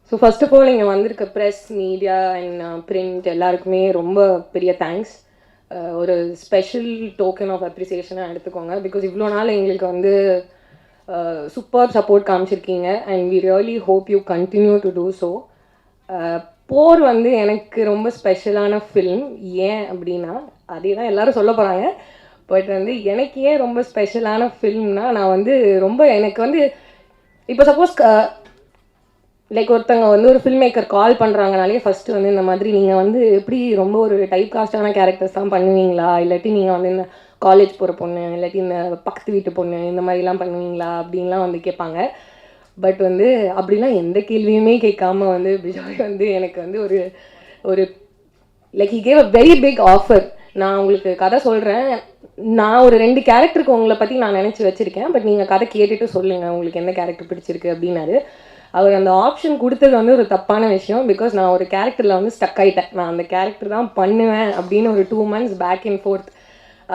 So first of all இங்கே வந்திருக்க press media and print எல்லாருக்குமே ரொம்ப பெரிய தேங்க்ஸ். ஒரு ஸ்பெஷல் டோக்கன் ஆஃப் அப்ரிசியேஷனாக எடுத்துக்கோங்க. பிகாஸ் இவ்வளோ நாள் எங்களுக்கு வந்து சூப்பர் சப்போர்ட் காமிச்சிருக்கீங்க and we really hope you continue to do so. போர் வந்து எனக்கு ரொம்ப ஸ்பெஷலான ஃபில்ம். ஏன் அப்படின்னா அதே தான் எல்லோரும் சொல்ல போகிறாங்க. பட் வந்து எனக்கு ஏன் ரொம்ப ஸ்பெஷலான ஃபில்ம்னா, நான் வந்து ரொம்ப எனக்கு வந்து இப்போ சப்போஸ் லைக் ஒருத்தங்க வந்து ஒரு ஃபில்ம் மேக்கர் கால் பண்ணுறாங்கனாலே ஃபஸ்ட்டு வந்து இந்த மாதிரி நீங்கள் வந்து எப்படி ரொம்ப ஒரு டைப் காஸ்டான கேரக்டர்ஸ் தான் பண்ணுவீங்களா, இல்லாட்டி நீங்கள் வந்து இந்த காலேஜ் போகிற பொண்ணு இல்லாட்டி இந்த பக்கத்து வீட்டு பொண்ணு இந்த மாதிரிலாம் பண்ணுவீங்களா அப்படின்லாம் வந்து கேட்பாங்க. பட் வந்து அப்படிலாம் எந்த கேள்வியுமே கேட்காம வந்து பிஜாய் வந்து எனக்கு வந்து ஒரு ஒரு like he gave a very big offer. நான் உங்களுக்கு கதை சொல்கிறேன், நான் ஒரு 2 கேரக்டருக்கு உங்களை பற்றி நான் நினச்சி வச்சுருக்கேன், பட் நீங்கள் கதை கேட்டுட்டு சொல்லுங்கள் உங்களுக்கு எந்த கேரக்டர் பிடிச்சிருக்கு அப்படின்னாரு. அவர் அந்த ஆப்ஷன் கொடுத்தது வந்து ஒரு தப்பான விஷயம். பிகாஸ் நான் ஒரு கேரக்டரில் வந்து ஸ்டக் ஆகிட்டேன். நான் அந்த கேரக்டர் தான் பண்ணுவேன் அப்படின்னு ஒரு 2 months பேக் அண்ட் ஃபோர்த்.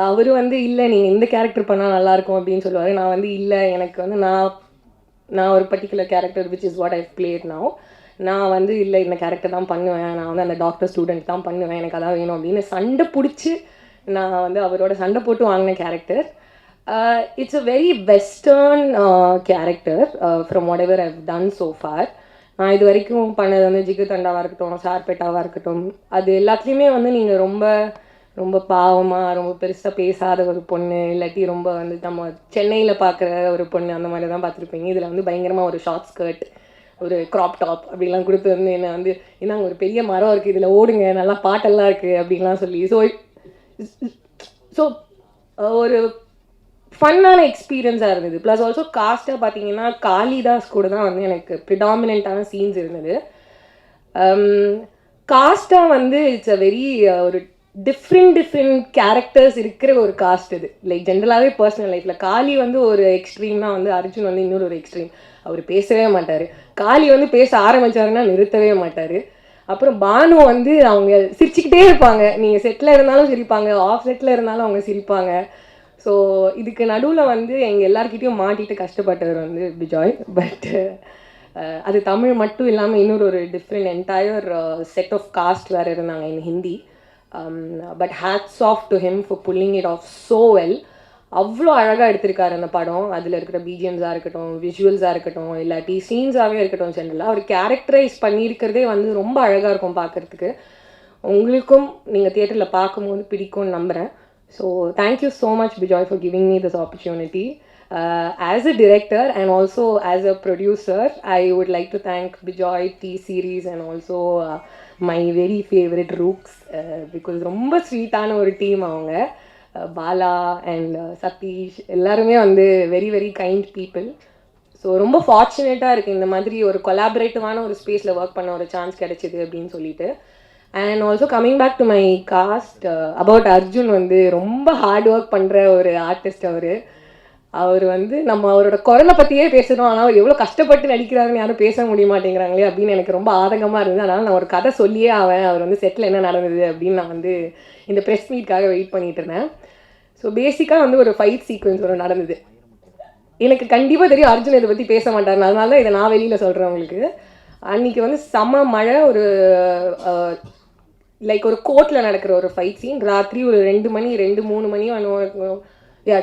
அவர் வந்து இல்லை நீங்கள் இந்த கேரக்டர் பண்ணால் நல்லாயிருக்கும் அப்படின்னு சொல்லுவார். நான் வந்து இல்லை எனக்கு வந்து நான் ஒரு particular character which is what I plate now. நான் வந்து இல்லை இந்த கேரக்டர் தான் பண்ணுவேன், நான் வந்து அந்த டாக்டர் ஸ்டூடெண்ட் தான் பண்ணுவேன், எனக்கு அதான் வேணும் அப்படின்னு சண்டை பிடிச்சி நான் வந்து அவரோட சண்டை போட்டு வாங்கின character. It's a very western character from whatever I've done so far. நான் இது வரைக்கும் பண்ணது வந்து ஜிகு தண்டாவாக இருக்கட்டும், சார்பேட்டாவாக இருக்கட்டும், அது எல்லாத்துலேயுமே வந்து நீங்கள் ரொம்ப ரொம்ப பாவமாக ரொம்ப பெருசாக பேசாத ஒரு பொண்ணு, இல்லாட்டி ரொம்ப வந்து நம்ம சென்னையில் பார்க்குற ஒரு பொண்ணு அந்த மாதிரி தான் பார்த்துருப்பீங்க. இதில் வந்து பயங்கரமாக ஒரு ஷார்ட் ஸ்கர்ட், ஒரு க்ராப் டாப் அப்படிலாம் கொடுத்து வந்து என்னை வந்து என்னங்க ஒரு பெரிய மரம் இருக்குது இதில் ஓடுங்க நல்லா பாட்டெல்லாம் இருக்குது அப்படின்லாம் சொல்லி ஸோ ஒரு ஃபன்னான எக்ஸ்பீரியன்ஸாக இருந்தது. ப்ளஸ் ஆல்சோ காஸ்ட்டாக பார்த்தீங்கன்னா காளிதாஸ் கூட தான் வந்து எனக்கு ப்ரிடாமினண்ட்டான சீன்ஸ் இருந்தது. காஸ்ட்டாக வந்து இட்ஸ் அ வெரி ஒரு டிஃப்ரெண்ட் கேரக்டர்ஸ் இருக்கிற ஒரு காஸ்ட் இது. லைக் ஜென்ரலாகவே பர்சனல் லைஃப்பில் காளி வந்து ஒரு எக்ஸ்ட்ரீம்னா வந்து அர்ஜுன் வந்து இன்னொரு ஒரு எக்ஸ்ட்ரீம். அவர் பேசவே மாட்டார். காளி வந்து பேச ஆரம்பித்தாருன்னா நிறுத்தவே மாட்டார். அப்புறம் பானு வந்து அவங்க சிரிச்சுக்கிட்டே இருப்பாங்க. நீங்கள் செட்டில் இருந்தாலும் சிரிப்பாங்க, ஆஃப் செட்டில் இருந்தாலும் அவங்க சிரிப்பாங்க. ஸோ இதுக்கு நடுவில் வந்து எங்கள் எல்லாருக்கிட்டையும் மாட்டிட்டு கஷ்டப்பட்டவர் வந்து பிஜாய். பட் அது தமிழ் மட்டும் இல்லாமல் இன்னொரு ஒரு different entire set of cast வேறு இருந்தாங்க in Hindi. But hats off to him for pulling it off so well. அவ்வளோ அழகாக எடுத்திருக்காரு அந்த படம். அதில் இருக்கிற பிஜிஎம்ஸாக இருக்கட்டும், விஷுவல்ஸாக இருக்கட்டும், இல்லாட்டி சீன்ஸாகவே இருக்கட்டும், ஜென்ரலாக அவர் கேரக்டரைஸ் பண்ணியிருக்கிறதே வந்து ரொம்ப அழகாக இருக்கும் பார்க்குறதுக்கு. உங்களுக்கும் நீங்கள் தியேட்டரில் பார்க்கும்போது பிடிக்கும்னு நம்புகிறேன். So thank you so much Bijoy for giving me this opportunity. As a director and also as a producer, I would like to thank Bijoy T-Series and also my very favorite Rooks because ரொம்ப ஸ்வீட்டான ஒரு team அவங்க. Bala and Satish எல்லாருமே வந்து very very kind people. So ரொம்ப ஃபார்ச்சுனேட்டாக இருக்குது இந்த மாதிரி ஒரு கொலாபரேட்டிவான ஒரு ஸ்பேஸில் ஒர்க் பண்ண ஒரு சான்ஸ் கிடைச்சிது அப்படின்னு சொல்லிட்டு. And also coming back to my cast about Arjun வந்து ரொம்ப ஹார்ட் ஒர்க் பண்ணுற ஒரு ஆர்டிஸ்ட் அவர் வந்து நம்ம அவரோட குரலை பற்றியே பேசுகிறோம், ஆனால் அவர் எவ்வளோ கஷ்டப்பட்டு நடிக்கிறாருன்னு யாரும் பேச முடிய மாட்டேங்கிறாங்களே அப்படின்னு எனக்கு ரொம்ப ஆதங்கமாக இருந்தது. அதனால் நான் ஒரு கதை சொல்லியே அவர் வந்து செட்டில் என்ன நடந்தது அப்படின்னு நான் வந்து இந்த ப்ரெஸ் மீட்காக வெயிட் பண்ணிட்டு இருந்தேன். ஸோ பேசிக்காக வந்து ஒரு ஃபைட் சீக்வன்ஸ் ஒரு நடந்தது. எனக்கு கண்டிப்பாக தெரியும் அர்ஜுன் இதை பற்றி பேச மாட்டார், அதனால தான் இதை நான் வெளியில் சொல்கிறேன் உங்களுக்கு. அன்றைக்கி வந்து செம்ம மழை, ஒரு லைக் ஒரு கோர்ட்டில் நடக்கிற ஒரு ஃபைட் சீன். ராத்திரி ஒரு 2-3 மணி 2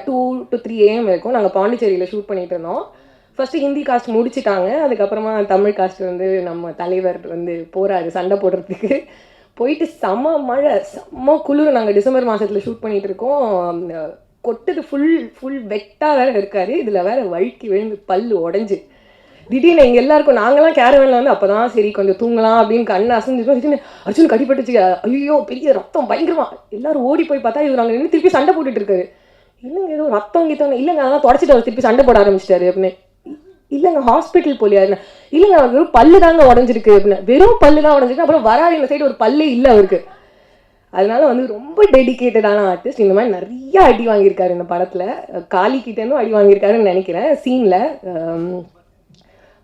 to 3 AM இருக்கும். நாங்கள் பாண்டிச்சேரியில் ஷூட் பண்ணிகிட்டு இருந்தோம். ஃபஸ்ட்டு ஹிந்தி காஸ்ட் முடிச்சிட்டாங்க, அதுக்கப்புறமா தமிழ் காஸ்ட் வந்து நம்ம தலைவர் வந்து போகிறாரு சண்டை போடுறதுக்கு. போயிட்டு செம்ம மழை செம்ம குளிர். நாங்கள் டிசம்பர் மாதத்தில் ஷூட் பண்ணிகிட்டு இருக்கோம். கொட்டுது, ஃபுல் வெட்டாக வேறு இருக்காரு. இதில் வேறு வழுக்கி விழுந்து பல் உடஞ்சி திடீர்னு எங்கள் எல்லாருக்கும் நாங்களாம் கேரவனில் வந்து அப்போ தான் சரி கொஞ்சம் தூங்கலாம் அப்படின்னு கண்ணு அசைஞ்சிருக்கோம். திடீர்னு அர்ஜுன் கடிப்பட்டுச்சு, ஐயோ பெரிய ரத்தம் பயங்கரமா. எல்லாரும் ஓடி போய் பார்த்தா இவர் நாங்கள் நின்று திருப்பி சண்டை போட்டுட்டு இருக்காரு. இல்லைங்க ஏதோ ரத்தம் கீத்தம் இல்லைங்க, அதெல்லாம் தொடச்சிட்டு அவர் திருப்பி சண்டை போட ஆரம்பிச்சிட்டாரு அப்படின்னு. இல்லைங்க ஹாஸ்பிட்டல் போலியா? இல்லைங்க அவர் வெறும் பல்லு தாங்க உடஞ்சிருக்கு அப்படின்னு. வெறும் பல்லு தான் உடஞ்சிருக்கு. அப்புறம் வராது இந்த சைடு ஒரு பல்லே இல்லை அவருக்கு. அதனால வந்து ரொம்ப டெடிக்கேட்டடான ஆர்டிஸ்ட். இந்த மாதிரி நிறைய அடி வாங்கியிருக்காரு இந்த படத்தில். காளிக்கிட்டேருந்தும் அடி வாங்கியிருக்காருன்னு நினைக்கிறேன் சீனில்.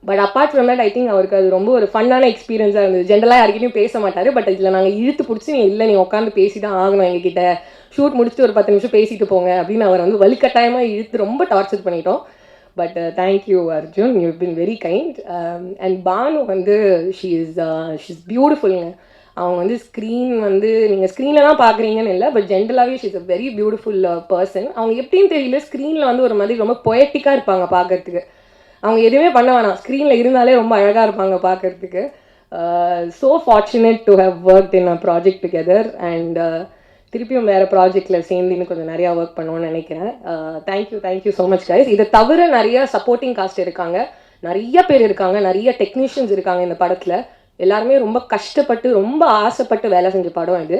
But apart from that I think அவருக்கு அது ரொம்ப ஒரு ஃபன்னான எக்ஸ்பீரியன்ஸாக இருந்தது. ஜென்ரலாக யார்கிட்டையும் பேச மாட்டார். பட் இதில் நாங்கள் இழுத்து பிடிச்சி நீ உட்காந்து பேசி தான் ஆகணும் எங்ககிட்ட, ஷூட் முடிச்சுட்டு ஒரு 10 நிமிஷம் பேசிட்டு போங்க அப்படின்னு அவர் வந்து வலுக்கட்டாயமாக இழுத்து ரொம்ப டார்ச்சர் பண்ணிட்டோம். But thank you Arjun, you been very kind. And Bhanu வந்து ஷீஸ் பியூட்டிஃபுல்ங்க. அவங்க வந்து ஸ்க்ரீன் வந்து நீங்கள் ஸ்க்ரீனில் தான் பார்க்குறீங்கன்னு இல்லை, பட் ஜென்ரலாகவே she's a very beautiful person. அவங்க எப்படின்னு தெரியல, ஸ்க்ரீனில் வந்து ஒரு மாதிரி ரொம்ப பொயட்டிக்காக இருப்பாங்க பார்க்கறதுக்கு. அவங்க எதுவுமே பண்ண வேணாம், ஸ்க்ரீனில் இருந்தாலே ரொம்ப அழகாக இருப்பாங்க பார்க்கறதுக்கு. So fortunate to have work in a project together. And திருப்பியும் வேறு ப்ராஜெக்டில் சேர்ந்து இன்னும் கொஞ்சம் நிறையா ஒர்க் பண்ணுவோன்னு நினைக்கிறேன். Thank you so much guys. இதை தவிர நிறையா சப்போர்ட்டிங் காஸ்ட் இருக்காங்க, நிறைய பேர் இருக்காங்க, நிறைய டெக்னீஷியன்ஸ் இருக்காங்க இந்த படத்தில். எல்லாருமே ரொம்ப கஷ்டப்பட்டு ரொம்ப ஆசைப்பட்டு வேலை செஞ்ச படம் இது.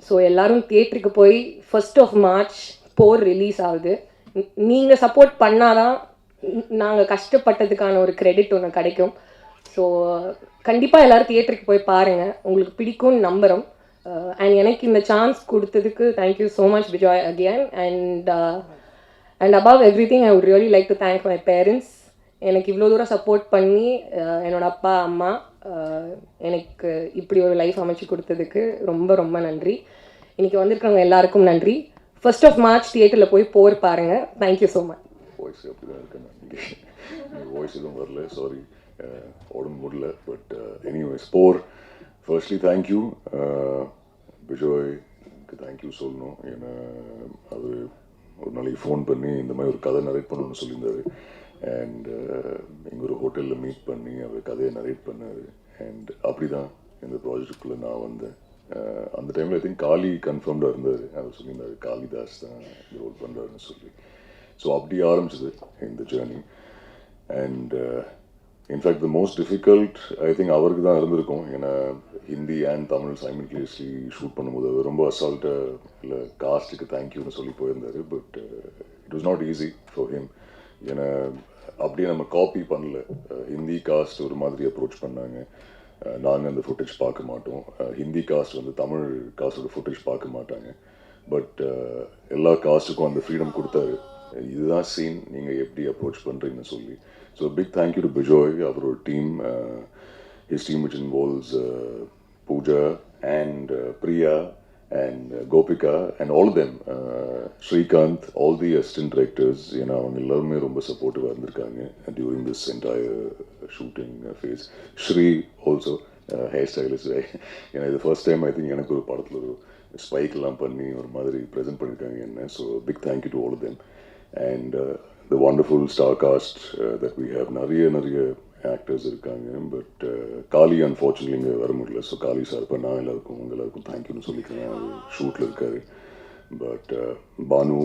ஸோ எல்லோரும் தியேட்டருக்கு போய் 1st of March bore release ஆகுது. நீங்கள் சப்போர்ட் பண்ணாதான் நாங்கள் கஷ்டப்பட்டதுக்கான ஒரு கிரெடிட் ஒன்று கிடைக்கும். ஸோ கண்டிப்பாக எல்லோரும் தியேட்டருக்கு போய் பாருங்கள், உங்களுக்கு பிடிக்கும்னு நம்புகிறோம். அண்ட் எனக்கு இந்த சான்ஸ் கொடுத்ததுக்கு thank you so much Vijay again. And above everything I would really like to thank my parents. எனக்கு இவ்வளோ தூரம் சப்போர்ட் பண்ணி என்னோடய அப்பா அம்மா எனக்கு இப்படி ஒரு லைஃப் அமைச்சு கொடுத்ததுக்கு ரொம்ப ரொம்ப நன்றி. இன்றைக்கி வந்திருக்கிறவங்க எல்லாருக்கும் நன்றி. 1st of March தியேட்டரில் போய் போர் பாருங்கள். Thank you so much. வாய்ஸ் அப்படி தான் இருக்கேன், வாய்ஸ் எதுவும் வரல, சாரி, உடம்பு முடியல. But anyways Por, firstly thank you விஜய்க்கு தேங்க்யூ சொல்லணும். ஏன்னா அது ஒரு நாளைக்கு ஃபோன் பண்ணி இந்த மாதிரி ஒரு கதை நரேட் பண்ணணும்னு சொல்லியிருந்தாரு. அண்ட் இங்கே ஒரு ஹோட்டலில் மீட் பண்ணி அவர் கதையை நரேட் பண்ணார். அண்ட் அப்படி தான் இந்த ப்ராஜெக்டுக்குள்ளே நான் வந்தேன். அந்த டைமில் ஐ திங்க் காளி கன்ஃபார்ம்டாக இருந்தார், அவர் சொல்லியிருந்தார் காளிதாஸ் தான் இந்த ரோல் பண்ணுறாருன்னு சொல்லி. ஸோ அப்படி ஆரம்பிச்சது இந்த journey. And in fact the most difficult I think அவருக்கு தான் இருந்திருக்கும். ஏன்னா Hindi and Tamil simultaneously shoot பண்ணும்போது அவர் ரொம்ப அசால்ட்டாக இல்லை காஸ்ட்டுக்கு தேங்க்யூன்னு சொல்லி போயிருந்தார். But it was not easy for him. ஏன்னா அப்படியே நம்ம காப்பி பண்ணல. ஹிந்தி காஸ்ட் ஒரு மாதிரி அப்ரோச் பண்ணாங்க, நாங்கள் அந்த ஃபுட்டேஜ் பார்க்க மாட்டோம். ஹிந்தி காஸ்ட் வந்து தமிழ் காஸ்டோட ஃபுட்டேஜ் பார்க்க மாட்டாங்க. பட் எல்லா காஸ்ட்டுக்கும் அந்த ஃப்ரீடம் கொடுத்தாரு, இதுதான் சீன், நீங்கள் எப்படி அப்ரோச் பண்ணுறீங்கன்னு சொல்லி. So big thank you to Bijoy, அவரோட team, his team which involves Pooja and Priya and Gopika and all of them, Srikanth, all the assistant directors, ஏன்னா அவங்க எல்லாருமே ரொம்ப சப்போர்ட்டிவாக இருந்திருக்காங்க during this entire shooting phase. Shri also, hair stylist. ஏன்னா இது ஃபர்ஸ்ட் டைம் ஐ திங்க் எனக்கு ஒரு படத்தில் ஒரு ஸ்பைக்கெல்லாம் பண்ணி ஒரு மாதிரி ப்ரெசென்ட் பண்ணியிருக்காங்க என்ன. So big thank you to all of them. And the wonderful star cast that we have, நிறைய ஆக்டர்ஸ் இருக்காங்க. பட் காளி அன்ஃபார்ச்சுனேட்லி இங்கே வர முடியல. ஸோ காளி சார் இப்போ நான் எல்லாருக்கும் தேங்க்யூன்னு சொல்லிக்கிறேன், அவர் ஷூட்டில் இருக்காரு. But Bhanu,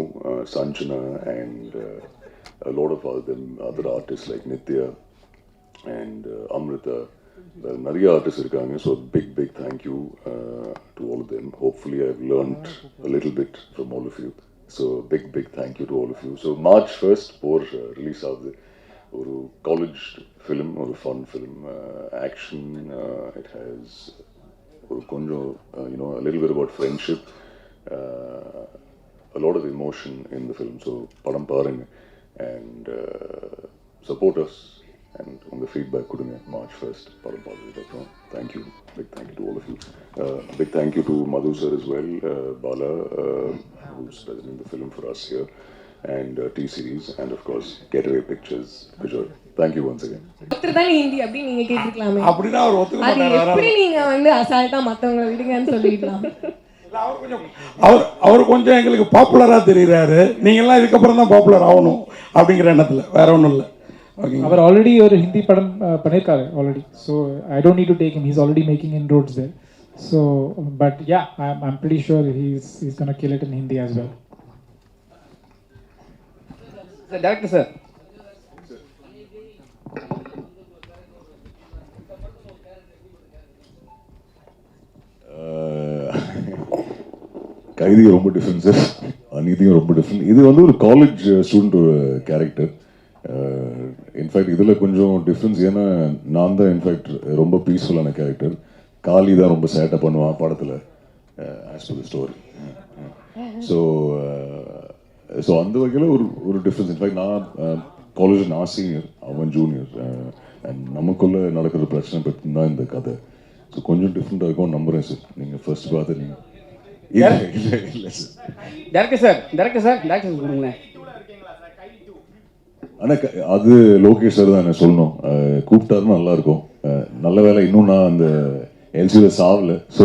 Sanjana and lot of other artist like Nithya and Amritha, நிறைய ஆர்டிஸ்ட் இருக்காங்க. So big thank you to all of them. Hopefully I have learnt a little bit from all of you. So big thank you to all of you. So March 1st Por release ஆகுது. ஒரு college film, ஒரு fun film, action, it has ஒரு கொஞ்சம் you know a little bit about friendship, a lot of emotion in the film. So படம் பாருங்க and support us and உங்கள் feedback கொடுங்க. March 1st படம் பார்த்ததுக்கப்புறம். Thank you, big thank you to all of you. Big thank you to Madhu sir as well, Bala, who's presenting the film for us here, and T-Series, and of course Getaway Pictures, Vijay. Thank you once again. ஒருத்தர்தான் ஹிந்தி அப்படி நீங்க கேட்டிருக்கலாமே. அப்படினா அவர் ஒத்துக்க அது மாட்டாரா? எப்படி நீங்க வந்து அசால்ட்டா மத்தவங்க விடுங்கன்னு சொல்லிடலாம். அவர் கொஞ்சம் எங்களுக்கு பாப்புலரா தெரியுறாரு. நீங்க எல்லாம் இதுக்கு அப்புறம் தான் பாப்புலர் ஆகணும் அப்படிங்கிற எண்ணத்துல, வேற ஒன்றும் இல்லை. அவர் ஆல்ரெடி ஒரு ஹிந்தி படம் பண்ணியிருக்காரு already. So I don't need to take him, he's already making inroads there. So but ya, I'm pretty sure he's gonna kill it in Hindi as well. Director sir. கைதி ரொம்ப டிஃப்ரெண்ட் சார், அநீதியும் ரொம்ப different. இது வந்து ஒரு college student ஒரு character. In fact இதில் கொஞ்சம் difference, ஏன்னா நான் தான் இன்ஃபேக்ட் ரொம்ப பீஸ்ஃபுல்லான கேரக்டர். காளி தான் ரொம்ப சேட்டை பண்ணுவான் படத்தில் as per the story. So அந்த வகையில் ஒரு டிஃப்ரென்ஸ். இன்ஃபேக்ட் நான் காலேஜில் நான் சீனியர், அவன் ஜூனியர், அண்ட் நமக்குள்ளே நடக்கிற பிரச்சனை பற்றி தான் இந்த கதை. ஸோ கொஞ்சம் டிஃப்ரெண்ட்டாக இருக்கும் நம்புகிறேன் சார். நீங்கள் ஃபர்ஸ்ட் பார்த்து நீங்கள் இல்லை சார். டேரக்டர் சார் கொடுங்களேன். ஆனால் அது லோகேஷ் சார் தான் என்ன சொல்லணும், கூப்பிட்டாருன்னு நல்லாயிருக்கும். நல்ல வேலை இன்னும் நான் அந்த எல்சியில் சாவல. ஸோ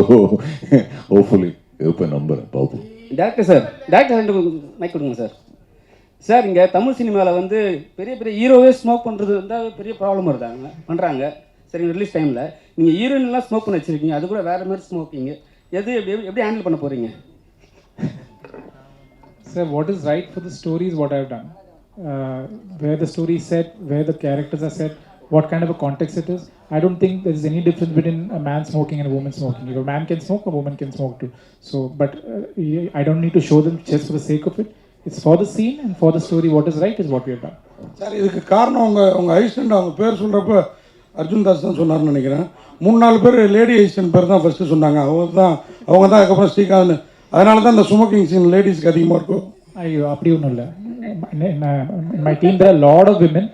ஹோப்ஃபுல்லி இருப்பேன், நம்புறேன், பார்ப்போம். டேரக்டர் சார், டேரக்டர் மைக் கொடுங்க சார். சார் இங்கே தமிழ் சினிமாவில் வந்து பெரிய பெரிய ஹீரோவே ஸ்மோக் பண்ணுறது வந்து பெரிய ப்ராப்ளம் பண்ணுறாங்க. சரி, ரிலீஸ் டைமில் நீங்கள் ஹீரோயின்லாம் ஸ்மோக் பண்ணி வச்சுருக்கீங்க, அது கூட வேறு மாதிரி ஸ்மோக்கிங், எது எப்படி ஹேண்டில் பண்ண போகிறீங்க? Sir, what is right for the story is what I've done. Where the story is set, where the characters are set, what kind of a context it is. I don't think there is any difference between a man smoking and a woman smoking. If a man can smoke, a woman can smoke too. So, but I don't need to show them just for the sake of it. It's for the scene and for the story. What is right is what we have done. Sir, இதுக்கு காரணம் உங்கள் assistant அவங்க பேர் சொல்கிறப்ப அர்ஜுன் தாஸ் தான் சொன்னார்னு நினைக்கிறேன். 3-4 பேர் லேடி அசிஸ்டன்ட் பேர் தான் ஃபஸ்ட்டு சொன்னாங்க. அவங்க தான் அதுக்கப்புறம் ஸ்ரீகாந்த். அதனால தான் இந்த ஸ்மோக்கிங் சீன் லேடிஸ்க்கு அதிகமாக இருக்கும். ஐயோ, அப்படி ஒன்றும் இல்லை. In my team there are a lot of women,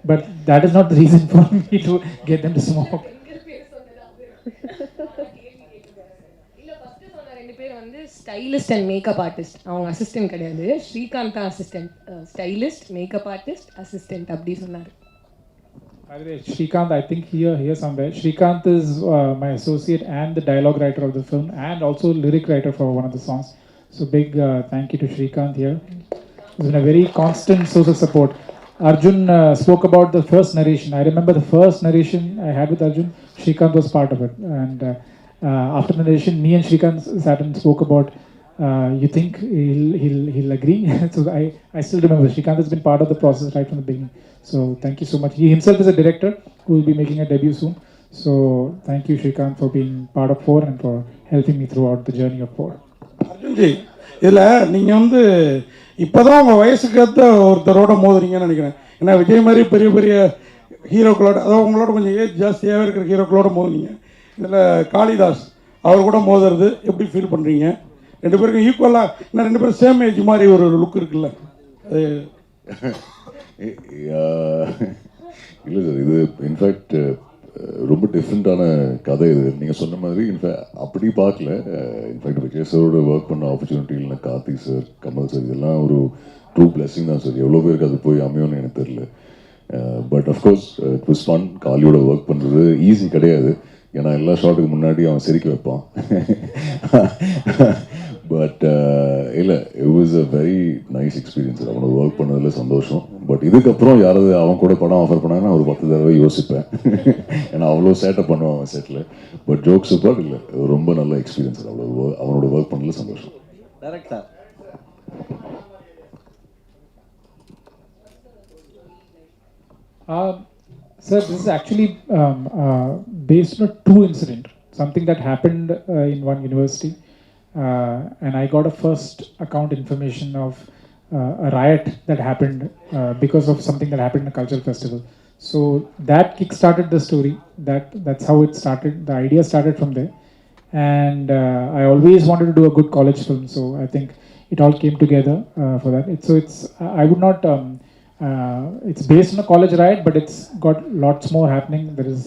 but that is not the reason for me to get them to smoke. Stylist and makeup artist. அவங்க அசிஸ்டன்ட் கிடையாது, ஸ்ரீகாந்த் தான் assistant. Stylist, makeup artist, assistant அப்படி சொன்னார். By the way, Srikanth, I think here somewhere. Srikanth is my associate and the dialogue writer of the film, and also lyric writer for one of the songs. So big thank you to Srikanth here. He's been a very constant source of support. Arjun spoke about the first narration. I remember the first narration I had with Arjun. Srikanth was part of it, and after the narration, me and Srikanth sat and spoke about. You think he'll agree? So I still remember. Srikanth has been part of the process right from the beginning. So thank you so much. He himself is a director who will be making a debut soon. So thank you, Srikanth, for being part of 4 and for helping me throughout the journey of 4. அர்ஜுன்ஜி, இதில் நீங்கள் வந்து இப்போ தான் உங்கள் வயசுக்கு ஏற்ற ஒருத்தரோட மோதுறீங்கன்னு நினைக்கிறேன். ஏன்னா விஜய் மாதிரி பெரிய பெரிய ஹீரோக்களோட, அதாவது உங்களோட கொஞ்சம் ஏஜ் ஜாஸ்தியாகவே இருக்கிற ஹீரோக்களோட மோதுனீங்க. இதில் காளிதாஸ் அவர் கூட மோதுறது எப்படி ஃபீல் பண்ணுறீங்க? 2 பேருக்கும் ஈக்குவலாக, இன்னும் 2 பேரும் சேம் ஏஜ் மாதிரி ஒரு லுக் இருக்குல்ல அது? இல்லை சார், இது இன்ஃபேக்ட் ரொம்ப டிஃப்ரெண்ட்டான கதை இது. நீங்கள் சொன்ன மாதிரி இன்ஃபேக்ட் அப்படி பார்க்கல. இன்ஃபேக்ட் விஜய் சாரோட ஒர்க் பண்ண ஆப்பர்ச்சுனிட்டி இல்லை, கார்த்திக் சார், கமல் சார், இதெல்லாம் ஒரு ட்ரூ பிளெஸிங் தான் சார். எவ்வளோ பேருக்கு அது போய் அமையும்னு எனக்கு தெரியல. But of course it was fun. காலியோட ஒர்க் பண்ணுறது ஈஸி கிடையாது. ஏன்னா எல்லா ஷாட்டுக்கு முன்னாடி அவன் சிரிக்க வைப்பான். பட் இல்லை, it was a very nice experience. அவனோட ஒர்க் பண்ணதில் சந்தோஷம். பட் இதுக்கப்புறம் யாராவது அவன் கூட படம் ஆஃபர் பண்ணாங்கன்னா ஒரு 10 தடவை யோசிப்பேன். ஏன்னா அவ்வளோ சேட்டப் பண்ணுவான் அவன் செட்டில். பட் ஜோக்ஸ் பார்ட் இல்லை, ரொம்ப நல்ல எக்ஸ்பீரியன்ஸ். அவ்வளோ அவனோட ஒர்க் பண்ணதில் சந்தோஷம். Director Sir, this is actually based on a true incident, something that happened in one university. And I got a first account information of a riot that happened because of something that happened in a cultural festival. So that kick-started the story. That's how it started. The idea started from there. And I always wanted to do a good college film, so I think it all came together for that. I would not. It's based on a college riot, but it's got lots more happening. There is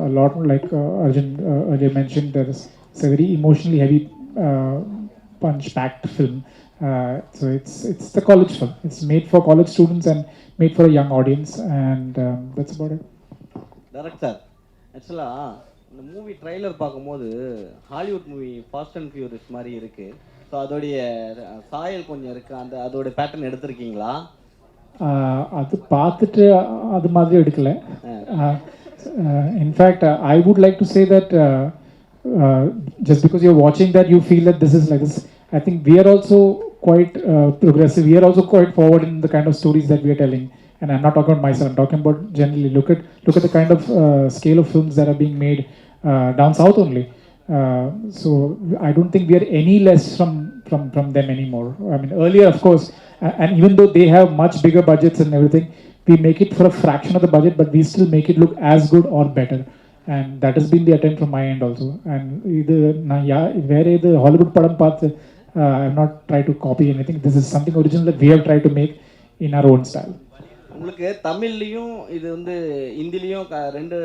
a lot, like Arjun earlier mentioned. It's a very emotionally heavy, punch-packed film. So it's the college film. It's made for college students and made for a young audience, and that's about it. Director, ஆக்சுவலாக இந்த movie trailer பார்க்கும்போது Hollywood movie fast and furious மாதிரி இருக்குது. So அதோடைய சாயல் கொஞ்சம் இருக்குது. அதோடைய பேட்டர்ன் எடுத்திருக்கீங்களா? அது பார்த்துட்டு அது மாதிரி எடுக்கல. In fact I would like to say that just because you're watching that you feel that this is like this. I think we are also quite progressive. We are also quite forward in the kind of stories that we are telling. And I'm not talking about myself, I'm talking about generally. Look at the kind of scale of films that are being made down south only. So I don't think we are any less from them anymore. I mean, earlier, of course, and even though they have much bigger budgets and everything, we make it for a fraction of the budget, but we still make it look as good or better. And that has been the attempt from my end also. And where the Hollywood padam path, I have not tried to copy anything. This is something original that we have tried to make in our own style. உங்களுக்கு தமிழ்லையும் இது வந்து ஹிந்திலையும் 2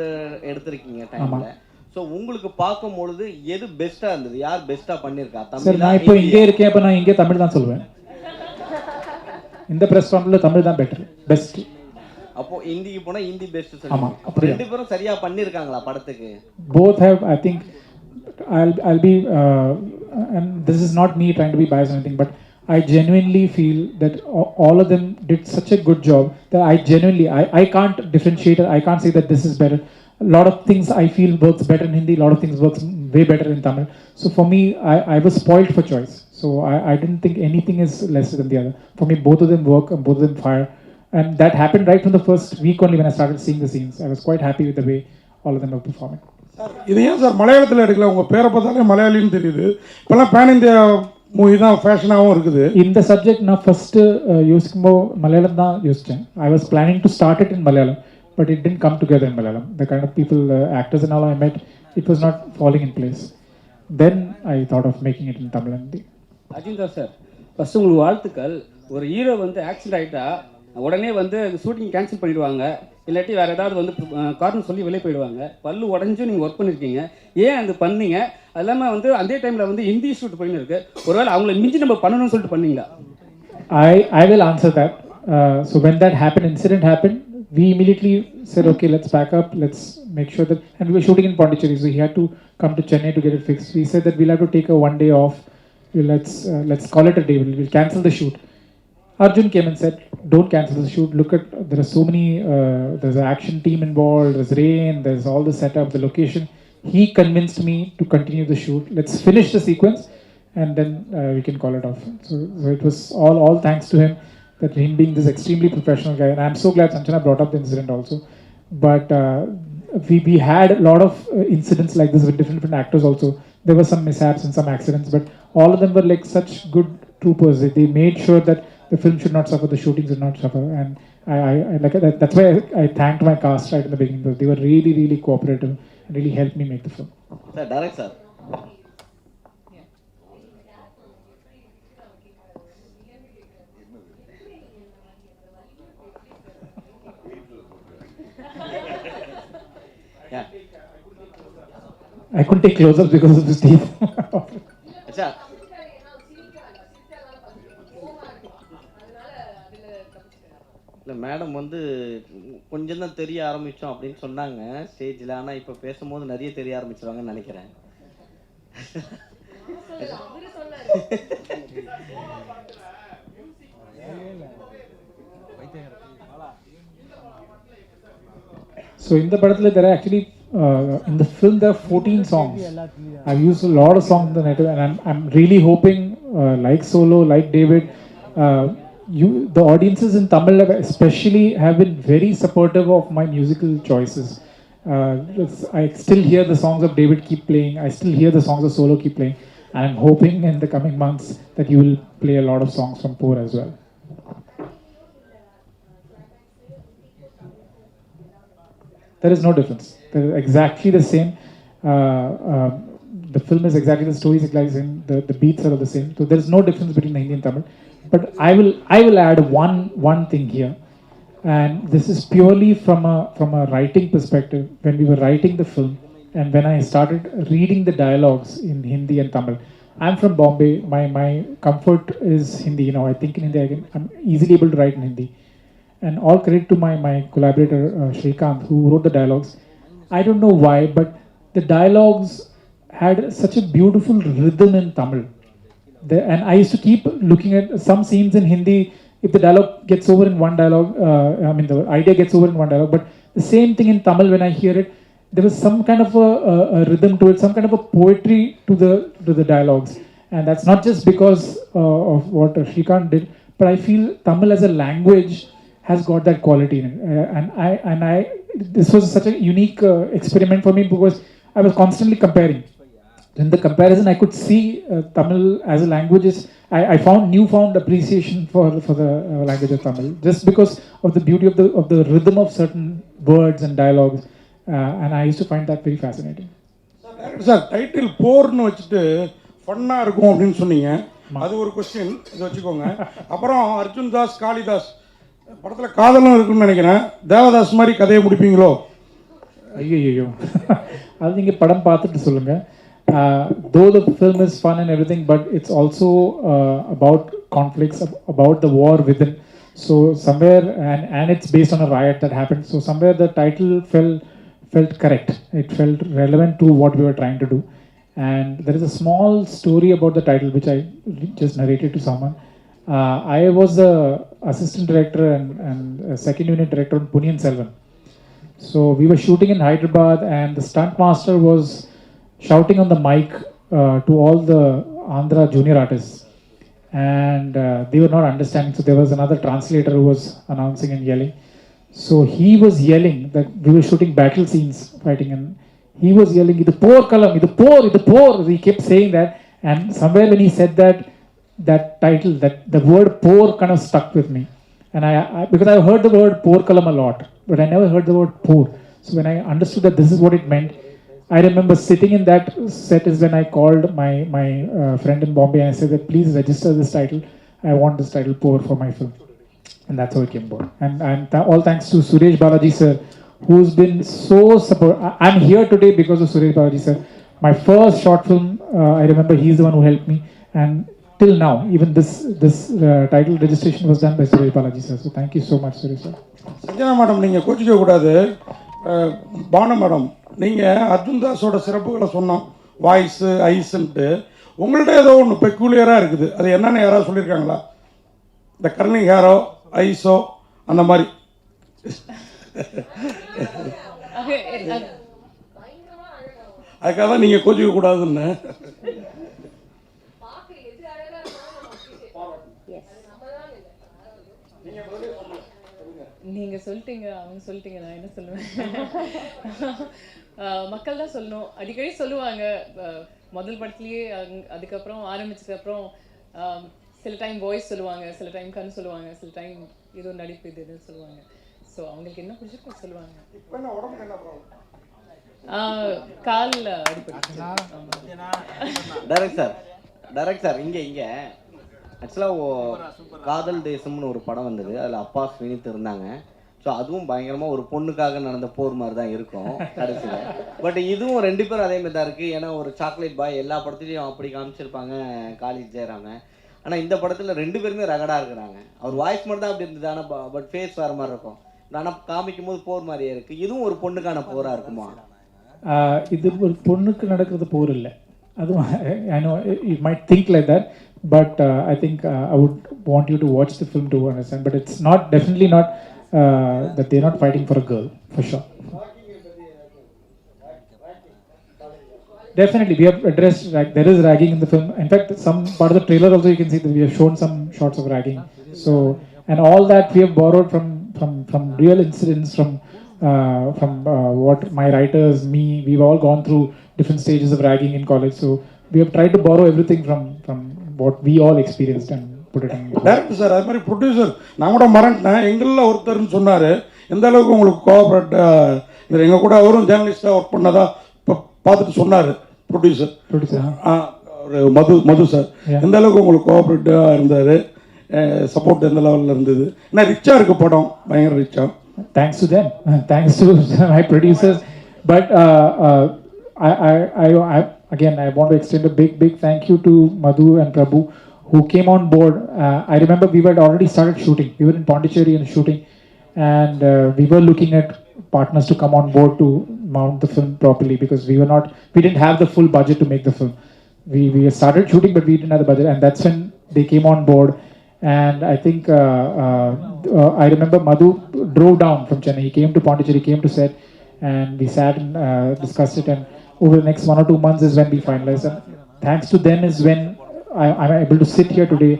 எடுத்திருக்கீங்க டைம்ல. So உங்களுக்கு பார்க்கும்பொழுது எது பெஸ்ட்டாக இருந்தது? யார் பெஸ்ட்டாக பண்ணியிருக்கா? சார், நான் இப்போ இங்கே இருக்கேன், அப்போ நான் இங்கே தமிழ் தான் சொல்லுவேன். இந்த ப்ரெஸ் கான்ஃபரன்ஸில் தமிழ் தான் பெட்டர் பெஸ்ட். அப்போ ஹிந்திக்கு போனா ஹிந்தி பெஸ்ட் ஆமா, சொல்லுங்க. அப்ப அப்படியா? ரெண்டு பேரும் சரியா பண்ணிருக்காங்களா படத்துக்கு? Both have, I think, I'll be and this is not me trying to be biased or anything, but I genuinely feel that all of them did such a good job that I genuinely I can't differentiate, I can't say that this is better. A lot of things I feel works better in Hindi, a lot of things works way better in Tamil. So for me, I was spoiled for choice. So I didn't think anything is lesser than the other. For me, both of them work and both of them fire. And that happened right from the first week only when I started seeing the scenes. I was quite happy with the way all of them were performing. Sir இது ஏன் sir மலையாளத்தில் எடுக்கல? உங்கள் பேரை பார்த்தாலே மலையாளின்னு தெரியுது. இப்போல்லாம் pan India movie தான் ஃபேஷனாகவும் இருக்குது. இந்த சப்ஜெக்ட் நான் ஃபஸ்ட்டு யோசிக்கும்போது மலையாளம் தான் யோசித்தேன். I was planning to start it in Malayalam, but it didn't come together in Malayalam. The kind of people, actors and all I met, it was not falling in place. Then I thought of making it in Tamil and Hindi. Arjun sir, first உங்களுக்கு வாழ்த்துக்கள். ஒரு hero வந்து accident ஆகிட்டா உடனே வந்து shooting cancel பண்ணிடுவாங்க, இல்லாட்டி வேறு ஏதாவது வந்து காரணம் சொல்லி வெளியே போயிடுவாங்க. பல்லு உடஞ்சும் நீங்கள் ஒர்க் பண்ணியிருக்கீங்க, ஏன் அது பண்ணீங்க? அது இல்லாமல் வந்து அதே டைமில் வந்து ஹிந்தி ஷூட் பண்ணின்னு இருக்கு, ஒருவேளை அவங்கள மிஞ்சி நம்ம பண்ணணும்னு சொல்லிட்டு பண்ணீங்களா? I will answer that. So when that happened, incident happened, we immediately said, okay, let's pack up, let's make sure that, and we were shooting in Pondicherry, so he had to come to Chennai to get it fixed. We said that we'll have to take a 1 day off. Let's call it a day. We'll cancel the shoot. Arjun came and said, don't cancel the shoot. Look at, there are so many, there's an action team involved, there's rain, there's all the setup, the location. He convinced me to continue the shoot. Let's finish the sequence and then we can call it off. So it was all thanks to him, that him being this extremely professional guy. And I'm so glad Sanchana brought up the incident also. But we had a lot of incidents like this with different actors also. There were some mishaps and some accidents, but all of them were like such good troopers. They made sure that the film should not suffer, the shooting should not suffer. And I like that. That's why I thanked my cast right in the beginning, because they were really, really cooperative and really helped me make the film. Sir, direct sir. Yeah. I couldn't take close-ups because of this teeth. அச்சா இல்லை madam வந்து கொஞ்சம் தான் தெரிய ஆரம்பித்தோம் அப்படின்னு சொன்னாங்க ஸ்டேஜில். ஆனால் இப்போ பேசும்போது நிறைய தெரிய ஆரம்பிச்சிருவாங்கன்னு நினைக்கிறேன். So in the Badathla, there are actually, in the film, there are 14 songs. I've used a lot of songs in the net, and I'm really hoping, like Solo, like David, the audiences in Tamil especially have been very supportive of my musical choices. I still hear the songs of David keep playing. I still hear the songs of Solo keep playing. And I'm hoping in the coming months that you will play a lot of songs from Poor as well. There is no difference. They're exactly the same. The film is exactly the story is exactly the same. The beats are the same. So there is no difference between Hindi and Tamil. But I will add one thing here, and this is purely from a writing perspective. When we were writing the film, and when I started reading the dialogues in Hindi and Tamil, I'm from Bombay. My comfort is Hindi. You know, I think in Hindi I'm easily able to write in Hindi. And all credit to my collaborator Shrikant, who wrote the dialogues. I don't know why, but the dialogues had such a beautiful rhythm in Tamil. And I used to keep looking at some scenes in Hindi. If the dialogue gets over in one dialogue, the idea gets over in one dialogue, but the same thing in Tamil, when I hear it, there was some kind of a rhythm to it, some kind of a poetry to the dialogues. And that's not just because of what Shrikant did, but I feel Tamil as a language has got that quality in it. And this was such a unique experiment for me, because I was constantly comparing. In the comparison, I could see Tamil as a language. I found newfound appreciation for the language of Tamil, just because of the beauty of the rhythm of certain words and dialogues, and I used to find that very fascinating. Sir title போர்னு வச்சுட்டு ஃபன்னாக இருக்கும் அப்படின்னு சொன்னீங்க. அது ஒரு question, இதை வச்சுக்கோங்க. அப்புறம் அர்ஜுன் தாஸ் காளிதாஸ் படத்தில் காதலும் இருக்குன்னு நினைக்கிறேன். தேவதாஸ் மாதிரி கதையை முடிப்பீங்களோ? ஐயோ அது நீங்கள் படம் பார்த்துட்டு சொல்லுங்கள். Though the film is fun and everything, but it's also about conflicts, about the war within. So somewhere, and it's based on a riot that happened. So somewhere the title felt correct. It felt relevant to what we were trying to do. And there is a small story about the title which I just narrated to someone. I was a assistant director and a second unit director on Punyan Selvan. So we were shooting in Hyderabad, and the stunt master was shouting on the mic to all the Andhra junior artists, and they were not understanding. So there was another translator who was announcing and yelling. So he was yelling that we were shooting battle scenes, fighting, and he was yelling, "Idu por kalam, idu por, idu por." He kept saying that, and somewhere when he said that, that title, that the word "por" kind of stuck with me. And I because I heard the word "por kalam" a lot, but I never heard the word "por." So when I understood that this is what it meant, I remember sitting in that set is when I called my friend in Bombay and I said that please register this title. I want this title "por" for my film. And that's how it came about. And all thanks to Suresh Balaji sir, who's been so support. I'm here today because of Suresh Balaji sir. My first short film, I remember he's the one who helped me. And till now, even this title registration was done by Suresh Balaji sir. So thank you so much, Suresh sir. Sanjana madam, நீங்கள் கோச்சிக்க கூடாது. Banu madam, நீங்கள் அர்ஜுன் தாஸோட சிறப்புகளை சொன்னோம், voice ஐஸுன்ட்டு. உங்கள்கிட்ட ஏதோ ஒன்று பெக்குலியராக இருக்குது. அது என்னென்னு யாராவது சொல்லியிருக்காங்களா? இந்த கர்னிங் ஹேரோ, ஐஸோ, அந்த மாதிரி. அதுக்காக தான் நீங்கள் கோச்சிக்க கூடாதுன்னு. நீங்கள் சொல்லிட்டீங்க, அவங்க சொல்லிட்டீங்க, நான் என்ன சொல்லுவேன்? மக்கள் தான் சொல்லணும். அடிக்கடி சொல்லுவாங்க, முதல் படத்துலேயே அதுக்கப்புறம் ஆரம்பிச்சதுக்கப்புறம் சில டைம் வாய்ஸ் சொல்லுவாங்க, சில டைம் கண் சொல்லுவாங்க, சில டைம் ஏதோ நடிப்பு இதுன்னு சொல்லுவாங்க. ஸோ அவங்களுக்கு என்ன பிடிச்சிருக்கோ சொல்லுவாங்க. காலில் அடிப்பட்டு. டைரக்ட் சார் இங்கே ஆக்சுவலாக காதல் தேசம்னு ஒரு படம் வந்தது. அதில் அப்பா ஸ்வினித் இருந்தாங்க. ஸோ அதுவும் பயங்கரமாக ஒரு பொண்ணுக்காக நடந்த போர் மாதிரி தான் இருக்கும் கடைசியில். பட் இதுவும் 2 பேரும் அதே மாதிரி தான் இருக்குது. ஏன்னா ஒரு சாக்லேட் பாய் எல்லா படத்துலையும் அப்படி காமிச்சிருப்பாங்க காலேஜ் ஜெயராம. ஆனால் இந்த படத்தில் 2 பேருமே ரகடாக இருக்கிறாங்க. அவர் வாய்ஸ் மட்டும் தான் அப்படி இருந்தது, ஆனால் பட் ஃபேஸ் வேறு மாதிரி இருக்கும். ஆனால் காமிக்கும் போது போர் மாதிரியே இருக்குது. இதுவும் ஒரு பொண்ணுக்கான போராக இருக்குமா? இது ஒரு பொண்ணுக்கு நடக்கிறது போர் இல்லை. அதுவும் I know you might think like that, but I think I would want you to watch the film to understand. But it's not, definitely not that they're not fighting for a girl, for sure. Definitely, we have addressed there is ragging in the film. In fact, some part of the trailer also you can see that we have shown some shots of ragging. So, and all that we have borrowed from real incidents, from what my writers, me, we've all gone through different stages of ragging in college. So we have tried to borrow everything from what we all experienced and put it in. Director sir, அது மாதிரி producer நான் கூட மறந்துட்டேன். எங்களில் ஒருத்தர்னு சொன்னார், எந்த அளவுக்கு உங்களுக்கு கோஆப்ரேட் எங்கள் கூட அவரும் ஜேர்னலிஸ்டாக ஒர்க் பண்ணதா இப்போ பார்த்துட்டு சொன்னார் ப்ரொடியூசர். ஒரு மது சார் எந்த அளவுக்கு உங்களுக்கு கோஆப்ரேட்டிவாக இருந்தார், சப்போர்ட் எந்த லெவலில் இருந்தது? ஏன்னா ரிச்சாக இருக்குது படம், பயங்கர ரிச்சாக. Thanks to them, thanks to my producers. But again, I want to extend a big thank you to Madhu and Prabhu who came on board. I remember we had already started shooting. We were in Pondicherry and shooting, and we were looking at partners to come on board to mount the film properly, because we didn't have the full budget to make the film. We started shooting, but we didn't have the budget, and that's when they came on board. And I think I remember Madhu drove down from Chennai. He came to Pondicherry, came to set, and we sat and discussed it. And over the next 1 or 2 months is when we finalized. And thanks to them is when I'm able to sit here today.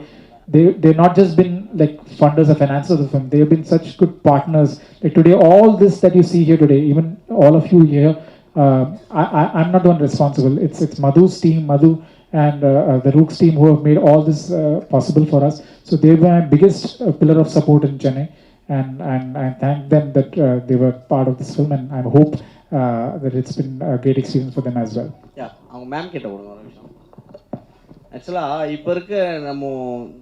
They've not just been like funders or financiers of the film. They have been such good partners. Like today, all this that you see here today, even all of you here, I'm not the one responsible. It's Madhu's team, Madhu and the Rook's team who have made all this possible for us. So they were my biggest pillar of support in Chennai, and I thank them that they were part of this film, and I hope that it's been a great experience for them as well. அவங்க ma'am கிட்ட விடுங்க ஒரு நிமிஷம். ஆக்சுவலாக இப்போ இருக்க நம்ம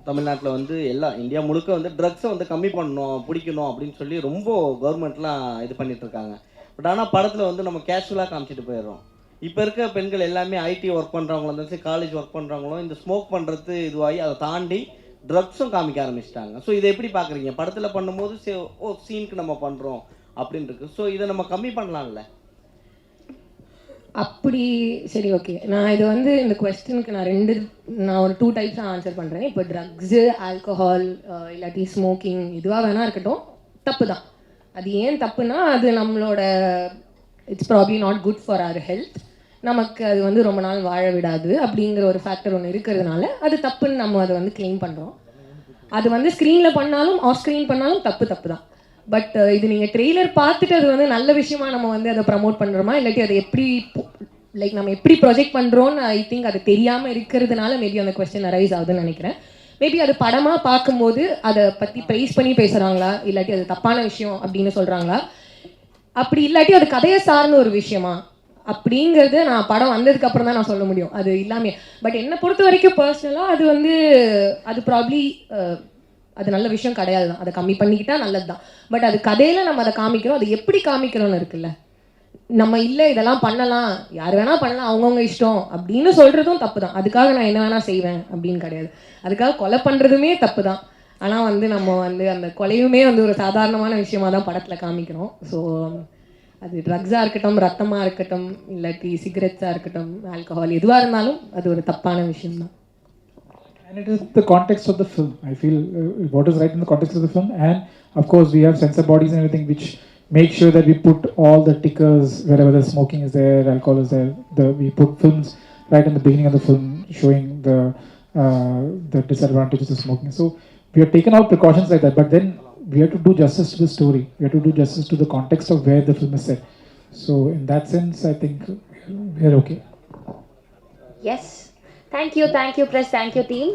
தமிழ்நாட்டில் வந்து இந்தியா முழுக்க வந்து ட்ரக்ஸை வந்து கம்மி பண்ணணும், பிடிக்கணும் அப்படின்னு சொல்லி ரொம்ப கவர்மெண்ட்லாம் இது பண்ணிகிட்ருக்காங்க. பட் ஆனால் படத்தில் வந்து நம்ம கேஷுவலாக காமிச்சிட்டு போயிடுறோம். இப்போ இருக்க பெண்கள் எல்லாமே ஐடி ஒர்க் பண்ணுறவங்களும் இருந்தாலும் சரி, காலேஜ் ஒர்க் பண்ணுறவங்களும் இந்த ஸ்மோக் பண்ணுறது இதுவாகி அதை தாண்டி ட்ரக்ஸும் காமிக்க ஆரம்பிச்சிட்டாங்க. ஸோ இதை எப்படி பார்க்குறீங்க? படத்தில் பண்ணும்போது சீனுக்கு நம்ம பண்ணுறோம் அப்படின்னு இருக்கு. ஸோ இதை நம்ம கம்மி பண்ணலாம்ல? அப்படி சரி, ஓகே. நான் இது வந்து இந்த கொஸ்டினுக்கு நான் ஒரு 2 டைப்ஸாக ஆன்சர் பண்ணுறேன். இப்போ ட்ரக்ஸு, ஆல்கஹால், இல்லாட்டி ஸ்மோக்கிங் இதுவாக வேணா இருக்கட்டும், தப்பு தான். அது ஏன் தப்புனா, அது நம்மளோட it's probably not good for our health. நமக்கு அது வந்து ரொம்ப நாள் வாழ விடாது அப்படிங்கிற ஒரு ஃபேக்டர் ஒன்று இருக்கிறதுனால அது தப்புன்னு நம்ம அதை வந்து கிளைம் பண்ணுறோம். அது வந்து ஸ்க்ரீனில் பண்ணாலும் ஆஃப் ஸ்க்ரீன் பண்ணாலும் தப்பு தான். பட் இது நீங்கள் ட்ரெய்லர் பார்த்துட்டு அது வந்து நல்ல விஷயமா நம்ம வந்து அதை ப்ரமோட் பண்ணுறோமா, இல்லாட்டி அதை எப்படி லைக் நம்ம எப்படி ப்ரொஜெக்ட் பண்ணுறோன்னு ஐ திங்க் அது தெரியாமல் இருக்கிறதுனால மேபி அந்த கொஸ்டின் அரைஸ் ஆகுதுன்னு நினைக்கிறேன். மேபி அது படமாக பார்க்கும்போது அதை பற்றி ப்ரைஸ் பண்ணி பேசுகிறாங்களா, இல்லாட்டி அது தப்பான விஷயம் அப்படின்னு சொல்கிறாங்களா, அப்படி இல்லாட்டி அது கதையை சார்ந்த ஒரு விஷயமா அப்படிங்கிறது நான் படம் வந்ததுக்கு அப்புறம் தான் நான் சொல்ல முடியும். அது இல்லாமல் பட் என்னை பொறுத்த வரைக்கும் பர்சனலாக அது வந்து அது ப்ராப்ளி அது நல்ல விஷயம் கிடையாது தான். அதை கம்மி பண்ணிக்கிட்டா நல்லது தான். பட் அது கதையில் நம்ம அதை காமிக்கிறோம், அது எப்படி காமிக்கிறோன்னு இருக்குல்ல. நம்ம இல்லை இதெல்லாம் பண்ணலாம், யார் வேணால் பண்ணலாம், அவங்கவுங்க இஷ்டம் அப்படின்னு சொல்கிறதும் தப்பு தான். அதுக்காக நான் என்ன வேணால் செய்வேன் அப்படின்னு கிடையாது. அதுக்காக கொலை பண்ணுறதுமே தப்பு தான். ஆனால் வந்து நம்ம வந்து அந்த கொலையுமே வந்து ஒரு சாதாரணமான விஷயமா தான் படத்தில் காமிக்கிறோம். ஸோ அது ட்ரக்ஸாக இருக்கட்டும், ரத்தமாக இருக்கட்டும், இல்லாட்டி சிகரெட்ஸாக இருக்கட்டும், ஆல்கஹால் எதுவாக இருந்தாலும் அது ஒரு தப்பான விஷயம்தான். And it is the context of the film. I feel what is right in the context of the film, and of course we have censor bodies and everything which make sure that we put all the tickers wherever the smoking is there, alcohol is there. We put films right in the beginning of the film showing the disadvantages of smoking. So we have taken all precautions like that, but then we have to do justice to the story. We have to do justice to the context of where the film is set. So in that sense, I think we are okay. Yes. Thank you, press, thank you, team.